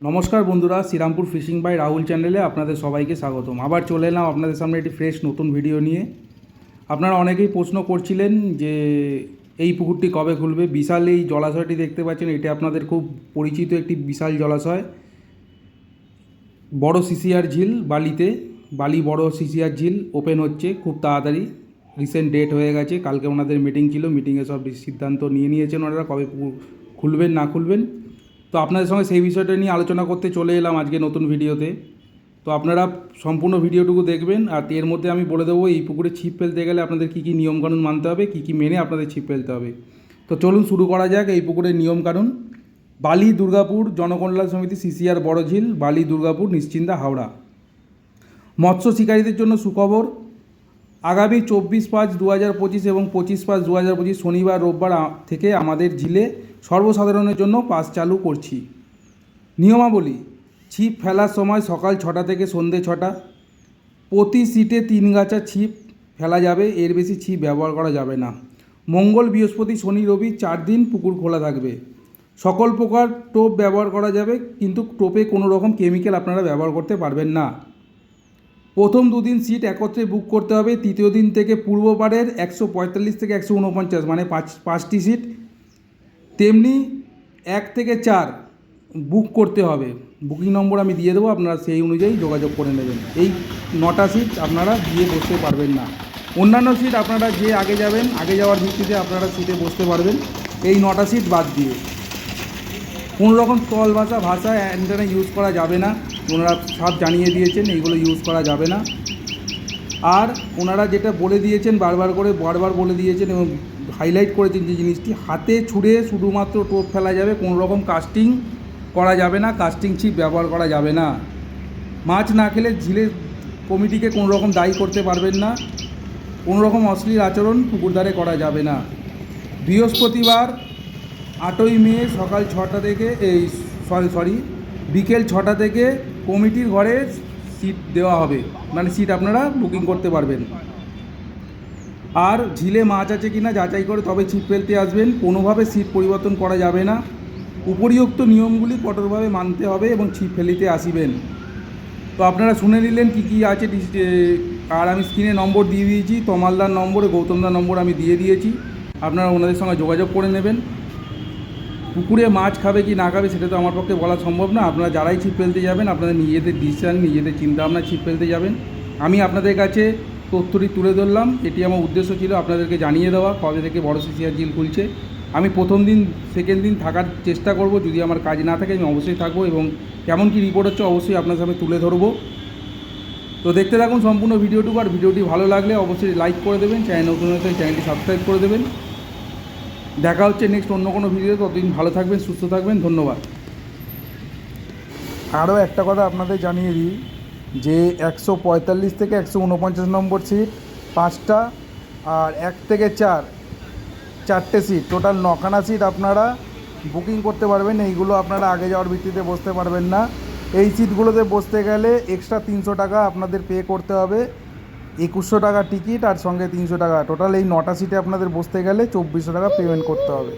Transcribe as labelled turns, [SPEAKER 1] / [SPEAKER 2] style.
[SPEAKER 1] নমস্কার বন্ধুরা, Serampore fishing by Rahul চ্যানেলে আপনাদের সবাইকে স্বাগতম। আবার চলে এলাম আপনাদের সামনে একটি ফ্রেশ নতুন ভিডিও নিয়ে। আপনারা অনেকেই প্রশ্ন করছিলেন যে এই পুকুরটি কবে খুলবে। বিশাল এই জলাশয়টি দেখতে পাচ্ছেন, এটা আপনাদের খুব পরিচিত একটি বিশাল জলাশয়, বড় সিসিআর ঝিল। বালি বড় সিসিআর ঝিল ওপেন হচ্ছে খুব তাড়াতাড়ি। রিসেন্ট ডেট হয়ে গেছে, কালকে ওনাদের মিটিং ছিল, মিটিংয়ে সব সিদ্ধান্ত নিয়ে নিয়েছেন ওনারা কবে খুলবেন না খুলবেন। তো আপনাদের সঙ্গে সেই বিষয়টা নিয়ে আলোচনা করতে চলে এলাম আজকে নতুন ভিডিওতে। তো আপনারা সম্পূর্ণ ভিডিওটুকু দেখবেন, আর এর মধ্যে আমি বলে দেবো এই পুকুরে ছিপ ফেলতে গেলে আপনাদের কী কী নিয়মকানুন মানতে হবে, কী কী মেনে আপনাদের ছিপ ফেলতে হবে। তো চলুন শুরু করা যাক এই পুকুরের নিয়মকানুন। বালি দুর্গাপুর জনকল্যাণ সমিতি, সিসিআর বড় ঝিল, বালি দুর্গাপুর, নিশ্চিন্দা, হাওড়া। মৎস্য শিকারীদের জন্য সুখবর, আগামী 24/5/2025 এবং 25/5/2025 শনিবার রোববার থেকে আমাদের ঝিলে সর্বসাধারণের জন্য পাস চালু করছি। নিয়মাবলী: ছিপ ফেলার সময় সকাল 6টা থেকে সন্ধ্যে 6টা। প্রতি সিটে 3 গাছা ছিপ ফেলা যাবে, এর বেশি ছিপ ব্যবহার করা যাবে না। মঙ্গল, বৃহস্পতি, শনি, রবি 4 দিন পুকুর খোলা থাকবে। সকল প্রকার টোপ ব্যবহার করা যাবে, কিন্তু টোপে কোনো রকম কেমিক্যাল আপনারা ব্যবহার করতে পারবেন না। প্রথম 2 দিন সিট একত্রে বুক করতে হবে। তৃতীয় দিন থেকে পূর্ব পাড়ের 145 থেকে 149 মানে 5টি সিট, তেমনি 1 থেকে 4 বুক করতে হবে। বুকিং নম্বর আমি দিয়ে দেবো, আপনারা সেই অনুযায়ী যোগাযোগ করে নেবেন। এই 9টা সিট আপনারা দিয়ে বসতে পারবেন না। অন্যান্য সিট আপনারা যে আগে যাবেন, আগে যাওয়ার ভিত্তিতে আপনারা সিটে বসতে পারবেন, এই 9টা সিট বাদ দিয়ে। কোনো রকম তল ভাষা অ্যান্টেনা ইউজ করা যাবে না, ওনারা সব জানিয়ে দিয়েছেন এইগুলো ইউজ করা যাবে না। আর ওনারা যেটা বলে দিয়েছেন বারবার বলে দিয়েছেন এবং হাইলাইট করেছেন যে জিনিসটি, হাতে ছুঁড়ে শুধুমাত্র টোপ ফেলা যাবে, কোনো রকম কাস্টিং করা যাবে না, কাস্টিং ছিপ ব্যবহার করা যাবে না। মাছ না খেলে ঝিলের কমিটিকে কোনো রকম দায়ী করতে পারবেন না। কোনো রকম অশ্লীল আচরণ পুকুরধারে করা যাবে না। বৃহস্পতিবার 8ই মে সকাল 6টা থেকে বিকেল 6টা থেকে কমিটির ঘরে সিট দেওয়া হবে, মানে সিট আপনারা বুকিং করতে পারবেন। আর ঝিলে মাছ আছে কি না যাচাই করে তবে ছিপ ফেলতে আসবেন, কোনোভাবে সিট পরিবর্তন করা যাবে না। উপরিউক্ত নিয়মগুলি কঠোরভাবে মানতে হবে এবং ছিপ ফেলিতে আসিবেন। তো আপনারা শুনে নিলেন কী কী আছে, আর আমি স্ক্রিনে নম্বর দিয়ে দিয়েছি, তমালদার নম্বর, গৌতমদার নম্বর আমি দিয়ে দিয়েছি, আপনারা ওনাদের সঙ্গে যোগাযোগ করে নেবেন। পুকুরে মাছ খাবে কি না খাবে সেটা তো আমার পক্ষে বলা সম্ভব না। আপনারা যারাই ছিপ ফেলতে যাবেন আপনাদের নিজেদের ডিসিশন, নিজেদের চিন্তাভাবনা ছিপ ফেলতে যাবেন। আমি আপনাদের কাছে তথ্যটি তুলে ধরলাম, এটি আমার উদ্দেশ্য ছিল আপনাদেরকে জানিয়ে দেওয়া কবে থেকে বড় সিসিআর ঝিল খুলছে। আমি প্রথম দিন সেকেন্ড দিন থাকার চেষ্টা করব, যদি আমার কাজ না থাকে আমি অবশ্যই থাকবো এবং কেমন কী রিপোর্ট হচ্ছে অবশ্যই আপনার সামনে তুলে ধরবো। তো দেখতে থাকুন সম্পূর্ণ ভিডিওটুকু, আর ভিডিওটি ভালো লাগলে অবশ্যই লাইক করে দেবেন, চ্যানেল নতুন হলে চ্যানেলটি সাবস্ক্রাইব করে দেবেন। দেখা হচ্ছে নেক্সট অন্য কোনো ভিডিওতে, ততদিন ভালো থাকবেন, সুস্থ থাকবেন, ধন্যবাদ। আরও একটা কথা আপনাদের জানিয়ে দিই যে 145 থেকে 149 নম্বর সিট 5টা, আর 1 থেকে 4 সিট, টোটাল 9খানা সিট আপনারা বুকিং করতে পারবেন। এইগুলো আপনারা আগে যাওয়ার ভিত্তিতে বসতে পারবেন না। এই সিটগুলোতে বসতে গেলে এক্সট্রা 300 টাকা আপনাদের পে করতে হবে। 2100 টাকা টিকিট আর সঙ্গে 300 টাকা, টোটাল এই 9টা সিটে আপনাদের বসতে গেলে 2400 টাকা পেমেন্ট করতে হবে।